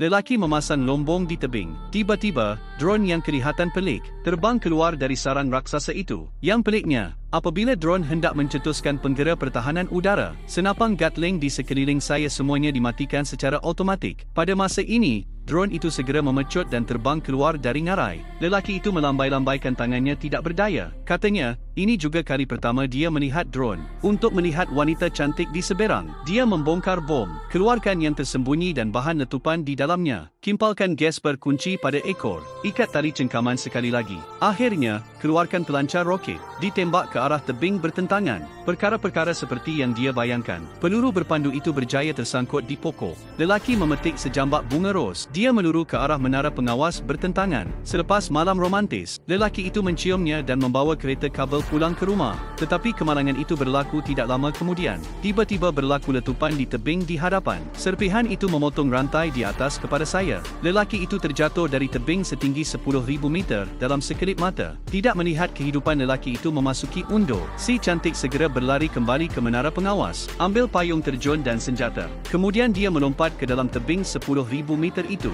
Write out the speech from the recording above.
Lelaki memasang lombong di tebing. Tiba-tiba, drone yang kelihatan pelik terbang keluar dari sarang raksasa itu. Yang peliknya, apabila drone hendak mencetuskan penggera pertahanan udara, senapang Gatling di sekeliling saya semuanya dimatikan secara automatik. Pada masa ini, drone itu segera memecut dan terbang keluar dari ngarai. Lelaki itu melambai-lambaikan tangannya tidak berdaya. Katanya, ini juga kali pertama dia melihat drone. Untuk melihat wanita cantik di seberang, dia membongkar bom, keluarkan yang tersembunyi dan bahan letupan di dalamnya, kimpalkan gas berkunci pada ekor, ikat tali cengkaman sekali lagi. Akhirnya, keluarkan pelancar roket, ditembak ke arah tebing bertentangan. Perkara-perkara seperti yang dia bayangkan. Peluru berpandu itu berjaya tersangkut di pokok. Lelaki memetik sejambak bunga ros. Dia meluru ke arah menara pengawas bertentangan. Selepas malam romantis, lelaki itu menciumnya dan membawa kereta kabel pulang ke rumah. Tetapi kemalangan itu berlaku tidak lama kemudian. Tiba-tiba berlaku letupan di tebing di hadapan. Serpihan itu memotong rantai di atas kepada saya. Lelaki itu terjatuh dari tebing setinggi 10,000 meter dalam sekelip mata. Tidak melihat kehidupan lelaki itu memasuki undur. Si cantik segera berlari kembali ke menara pengawas, ambil payung terjun dan senjata. Kemudian dia melompat ke dalam tebing 10,000 meter itu.